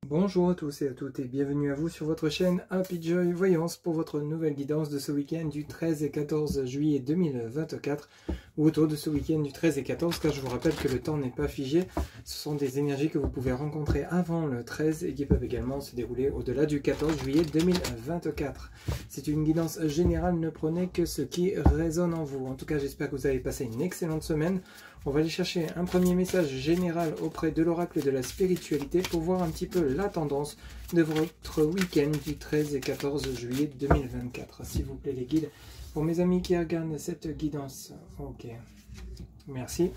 Bonjour à tous et à toutes et bienvenue à vous sur votre chaîne Happy Joy Voyance pour votre nouvelle guidance de ce week-end du 13 et 14 juillet 2024 ou autour de ce week-end du 13 et 14 car je vous rappelle que le temps n'est pas figé. Ce sont des énergies que vous pouvez rencontrer avant le 13 et qui peuvent également se dérouler au-delà du 14 juillet 2024. C'est une guidance générale, ne prenez que ce qui résonne en vous. En tout cas, j'espère que vous avez passé une excellente semaine. On va aller chercher un premier message général auprès de l'oracle de la spiritualité pour voir un petit peu la tendance de votre week-end du 13 et 14 juillet 2024. S'il vous plaît les guides, pour mes amis qui regardent cette guidance. Ok, merci.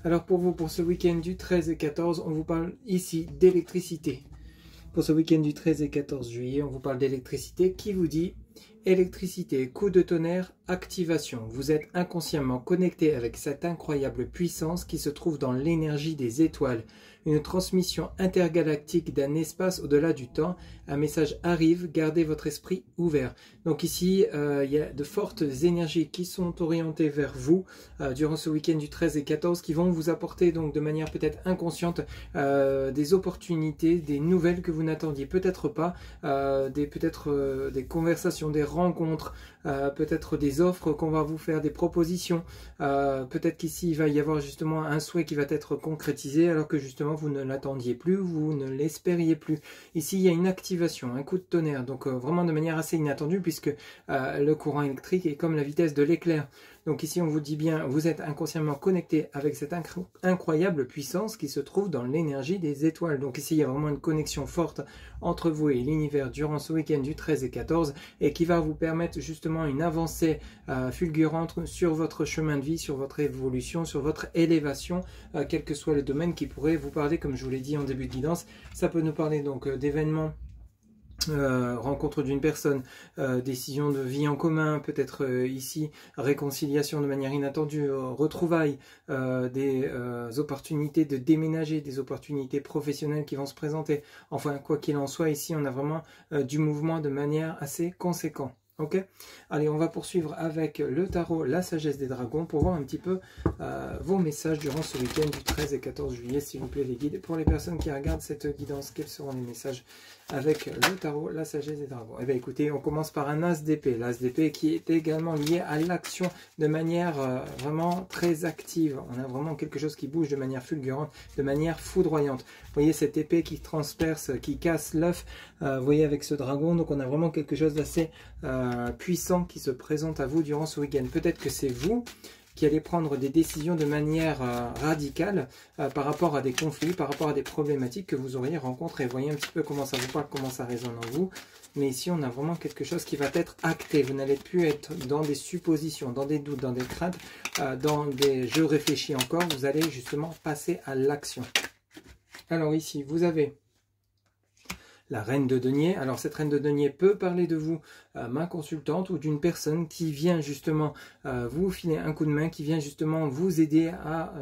Alors pour vous, pour ce week-end du 13 et 14, on vous parle ici d'électricité. Pour ce week-end du 13 et 14 juillet, on vous parle d'électricité qui vous dit électricité, coup de tonnerre, activation. Vous êtes inconsciemment connecté avec cette incroyable puissance qui se trouve dans l'énergie des étoiles. Une transmission intergalactique d'un espace au-delà du temps. Un message arrive, gardez votre esprit ouvert. Donc ici, il y a de fortes énergies qui sont orientées vers vous durant ce week-end du 13 et 14 qui vont vous apporter donc de manière peut-être inconsciente des opportunités, des nouvelles que vous n'attendiez peut-être pas, peut-être des conversations, des rencontres, peut-être des offres qu'on va vous faire, des propositions. Peut-être qu'ici, il va y avoir justement un souhait qui va être concrétisé alors que justement, vous ne l'attendiez plus, vous ne l'espériez plus. Ici, il y a une activation, un coup de tonnerre, donc vraiment de manière assez inattendue puisque le courant électrique est comme la vitesse de l'éclair. Donc ici, on vous dit bien, vous êtes inconsciemment connecté avec cette incroyable puissance qui se trouve dans l'énergie des étoiles. Donc ici, il y a vraiment une connexion forte entre vous et l'univers durant ce week-end du 13 et 14 et qui va vous permettre justement une avancée fulgurante sur votre chemin de vie, sur votre évolution, sur votre élévation, quel que soit le domaine qui pourrait vous parler, comme je vous l'ai dit en début de guidance. Ça peut nous parler donc d'événements, rencontre d'une personne, décision de vie en commun, peut-être ici réconciliation de manière inattendue, retrouvailles, des opportunités de déménager, des opportunités professionnelles qui vont se présenter. Enfin, quoi qu'il en soit, ici on a vraiment du mouvement de manière assez conséquente. Ok, allez, on va poursuivre avec le tarot, la sagesse des dragons, pour voir un petit peu vos messages durant ce week-end du 13 et 14 juillet, s'il vous plaît les guides. Pour les personnes qui regardent cette guidance, quels seront les messages avec le tarot, la sagesse des dragons? Eh bien écoutez, on commence par un as d'épée, l'as d'épée qui est également lié à l'action de manière vraiment très active. On a vraiment quelque chose qui bouge de manière fulgurante, de manière foudroyante. Vous voyez cette épée qui transperce, qui casse l'œuf, vous voyez avec ce dragon, donc on a vraiment quelque chose d'assez puissant qui se présente à vous durant ce week-end. Peut-être que c'est vous qui allez prendre des décisions de manière radicale par rapport à des conflits, par rapport à des problématiques que vous auriez rencontrées. Voyez un petit peu comment ça vous parle, comment ça résonne en vous. Mais ici, on a vraiment quelque chose qui va être acté. Vous n'allez plus être dans des suppositions, dans des doutes, dans des craintes, dans des « je réfléchis encore ». Vous allez justement passer à l'action. Alors ici, vous avez la reine de denier. Alors cette reine de denier peut parler de vous, ma consultante, ou d'une personne qui vient justement vous filer un coup de main, qui vient justement vous aider à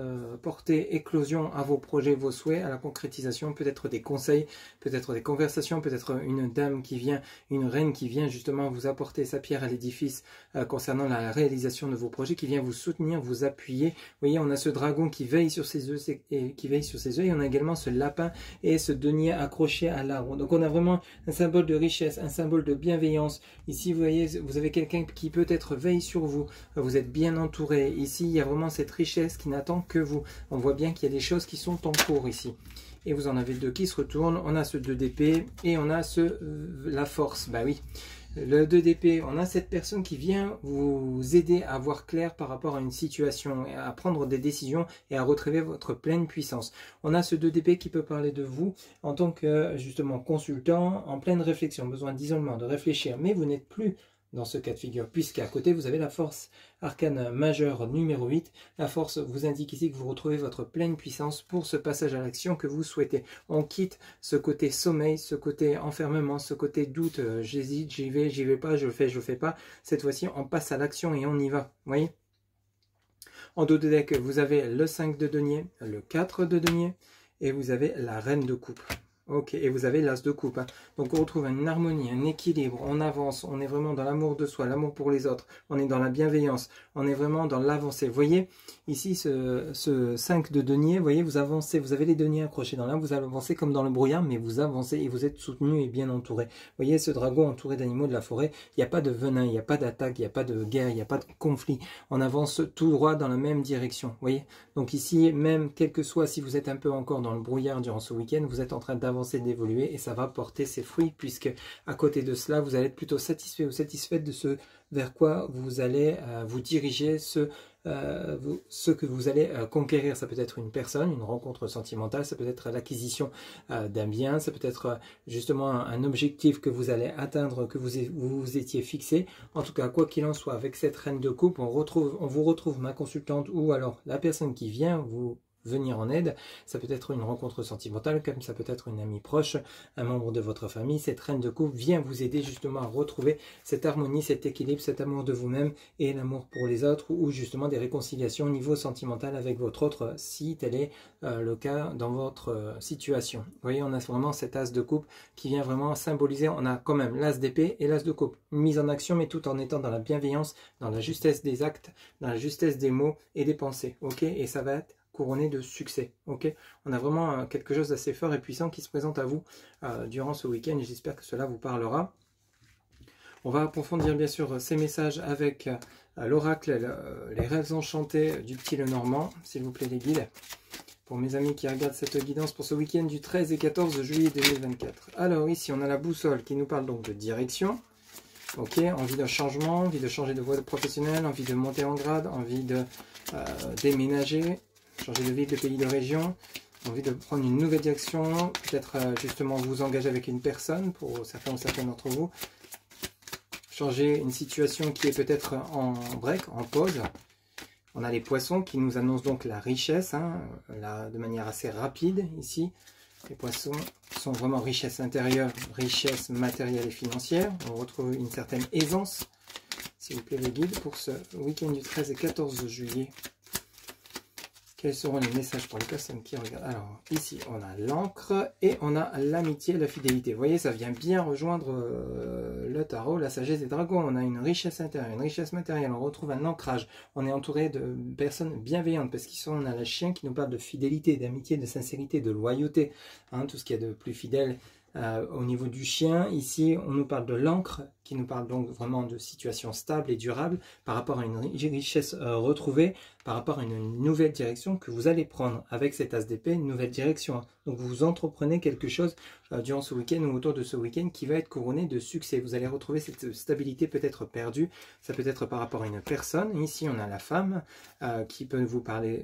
porter éclosion à vos projets, vos souhaits, à la concrétisation, peut-être des conseils, peut-être des conversations, peut-être une dame qui vient, une reine qui vient justement vous apporter sa pierre à l'édifice concernant la réalisation de vos projets, qui vient vous soutenir, vous appuyer. Vous voyez, on a ce dragon qui veille sur ses œufs, et on a également ce lapin et ce denier accroché à l'arbre. Donc on a vraiment un symbole de richesse, un symbole de bienveillance. Ici, vous voyez, vous avez quelqu'un qui peut-être veille sur vous. Vous êtes bien entouré. Ici, il y a vraiment cette richesse qui n'attend que vous. On voit bien qu'il y a des choses qui sont en cours ici. Et vous en avez deux qui se retournent. On a ce 2 d'épée et on a la force. Bah oui. Le 2 d'épée, on a cette personne qui vient vous aider à voir clair par rapport à une situation, à prendre des décisions et à retrouver votre pleine puissance. On a ce 2 d'épée qui peut parler de vous en tant que justement consultant, en pleine réflexion, besoin d'isolement, de réfléchir, mais vous n'êtes plus dans ce cas de figure, puisqu'à côté vous avez la force arcane majeure numéro 8. La force vous indique ici que vous retrouvez votre pleine puissance pour ce passage à l'action que vous souhaitez. On quitte ce côté sommeil, ce côté enfermement, ce côté doute, j'hésite, j'y vais pas, je le fais pas. Cette fois-ci, on passe à l'action et on y va. Vous voyez? En dos de deck, vous avez le 5 de denier, le 4 de denier et vous avez la reine de coupe. Ok, et vous avez l'as de coupe. Hein. Donc on retrouve une harmonie, un équilibre, on avance, on est vraiment dans l'amour de soi, l'amour pour les autres, on est dans la bienveillance, on est vraiment dans l'avancée. Vous voyez, ici ce 5 de denier, vous voyez, vous avancez, vous avez les deniers accrochés dans l'arbre, vous avancez comme dans le brouillard, mais vous avancez et vous êtes soutenu et bien entouré. Vous voyez, ce dragon entouré d'animaux de la forêt, il n'y a pas de venin, il n'y a pas d'attaque, il n'y a pas de guerre, il n'y a pas de conflit. On avance tout droit dans la même direction. Vous voyez, donc ici, même quel que soit, si vous êtes un peu encore dans le brouillard durant ce week-end, vous êtes en train d'avancer, d'évoluer et ça va porter ses fruits puisque à côté de cela vous allez être plutôt satisfait ou satisfaite de ce vers quoi vous allez vous diriger, ce que vous allez conquérir. Ça peut être une personne, une rencontre sentimentale, ça peut être l'acquisition d'un bien, ça peut être justement un objectif que vous allez atteindre, que vous étiez fixé. En tout cas, quoi qu'il en soit, avec cette reine de coupe, on vous retrouve ma consultante ou alors la personne qui vient vous venir en aide. Ça peut être une rencontre sentimentale, comme ça peut être une amie proche, un membre de votre famille. Cette reine de coupe vient vous aider justement à retrouver cette harmonie, cet équilibre, cet amour de vous-même et l'amour pour les autres, ou justement des réconciliations au niveau sentimental avec votre autre, si tel est le cas dans votre situation. Vous voyez, on a vraiment cet as de coupe qui vient vraiment symboliser, on a quand même l'as d'épée et l'as de coupe, une mise en action, mais tout en étant dans la bienveillance, dans la justesse des actes, dans la justesse des mots et des pensées, ok? Et ça va être couronné de succès. Ok, on a vraiment quelque chose d'assez fort et puissant qui se présente à vous durant ce week-end et j'espère que cela vous parlera. On va approfondir bien sûr ces messages avec l'oracle, les rêves enchantés du petit Lenormand, s'il vous plaît les guides, pour mes amis qui regardent cette guidance pour ce week-end du 13 et 14 juillet 2024. Alors ici on a la boussole qui nous parle donc de direction. Ok, envie de changement, envie de changer de voie professionnelle, envie de monter en grade, envie de déménager, changer de ville, de pays, de région, envie de prendre une nouvelle direction, peut-être justement vous engager avec une personne, pour certains ou certaines d'entre vous, changer une situation qui est peut-être en break, en pause. On a les poissons qui nous annoncent donc la richesse, hein, de manière assez rapide ici. Les poissons sont vraiment richesse intérieure, richesse matérielle et financière. On retrouve une certaine aisance, s'il vous plaît les guides, pour ce week-end du 13 et 14 juillet. Quels seront les messages pour les personnes qui regardent? Alors, ici, on a l'encre et on a l'amitié et la fidélité. Vous voyez, ça vient bien rejoindre le tarot, la sagesse des dragons. On a une richesse intérieure, une richesse matérielle. On retrouve un ancrage. On est entouré de personnes bienveillantes parce qu'on a la chien qui nous parle de fidélité, d'amitié, de sincérité, de loyauté. Hein, tout ce qu'il y a de plus fidèle au niveau du chien. Ici, on nous parle de l'encre qui nous parle donc vraiment de situation stable et durable par rapport à une richesse retrouvée, par rapport à une nouvelle direction que vous allez prendre avec cet as d'épée, une nouvelle direction. Donc vous entreprenez quelque chose durant ce week-end ou autour de ce week-end qui va être couronné de succès. Vous allez retrouver cette stabilité peut-être perdue, ça peut être par rapport à une personne. Ici on a la femme qui peut nous parler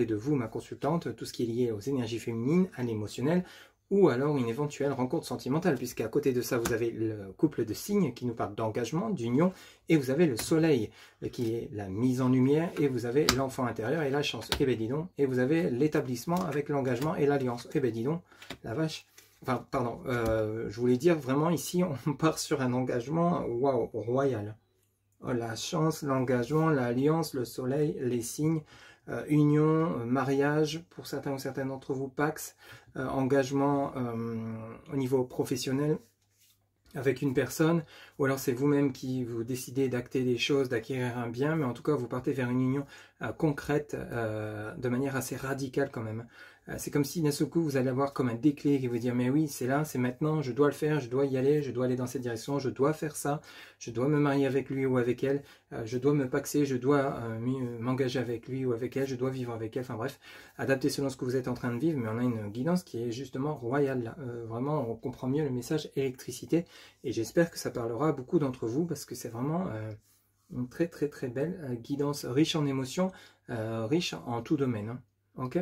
de vous, ma consultante, tout ce qui est lié aux énergies féminines, à l'émotionnel, ou alors une éventuelle rencontre sentimentale, puisqu'à côté de ça, vous avez le couple de signes qui nous parle d'engagement, d'union, et vous avez le soleil qui est la mise en lumière, et vous avez l'enfant intérieur et la chance. Et ben dis donc, et vous avez l'établissement avec l'engagement et l'alliance. Et ben dis donc, la vache. Enfin, pardon, je voulais dire vraiment ici, on part sur un engagement, waouh, royal. Oh, la chance, l'engagement, l'alliance, le soleil, les signes, union, mariage, pour certains ou certaines d'entre vous, Pax, engagement au niveau professionnel avec une personne, ou alors c'est vous-même qui vous décidez d'acter des choses, d'acquérir un bien, mais en tout cas vous partez vers une union concrète de manière assez radicale quand même. C'est comme si d'un seul coup vous allez avoir comme un déclic et vous dire mais oui c'est là, c'est maintenant, je dois le faire, je dois y aller, je dois aller dans cette direction, je dois faire ça, je dois me marier avec lui ou avec elle, je dois me paxer, je dois m'engager avec lui ou avec elle, je dois vivre avec elle, enfin bref, adapter selon ce que vous êtes en train de vivre, mais on a une guidance qui est justement royale là. Vraiment on comprend mieux le message électricité et j'espère que ça parlera à beaucoup d'entre vous parce que c'est vraiment une très très très belle guidance riche en émotions, riche en tout domaine, hein. Ok ?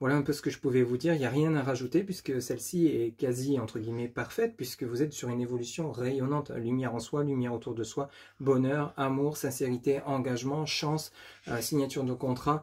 Voilà un peu ce que je pouvais vous dire, il n'y a rien à rajouter puisque celle-ci est quasi entre guillemets parfaite puisque vous êtes sur une évolution rayonnante, lumière en soi, lumière autour de soi, bonheur, amour, sincérité, engagement, chance, signature de contrat,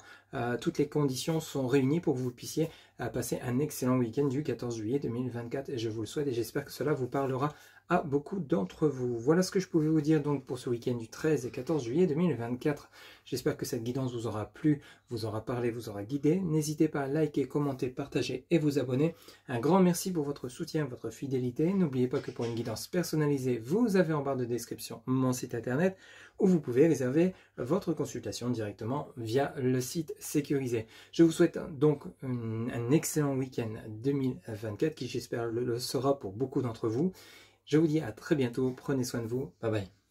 toutes les conditions sont réunies pour que vous puissiez passer un excellent week-end du 14 juillet 2024 et je vous le souhaite et j'espère que cela vous parlera à beaucoup d'entre vous. Voilà ce que je pouvais vous dire donc pour ce week-end du 13 et 14 juillet 2024. J'espère que cette guidance vous aura plu, vous aura parlé, vous aura guidé. N'hésitez pas à liker, commenter, partager et vous abonner. Un grand merci pour votre soutien, votre fidélité. N'oubliez pas que pour une guidance personnalisée, vous avez en barre de description mon site internet où vous pouvez réserver votre consultation directement via le site sécurisé. Je vous souhaite donc un excellent week-end 2024 qui j'espère le sera pour beaucoup d'entre vous. Je vous dis à très bientôt, prenez soin de vous, bye bye.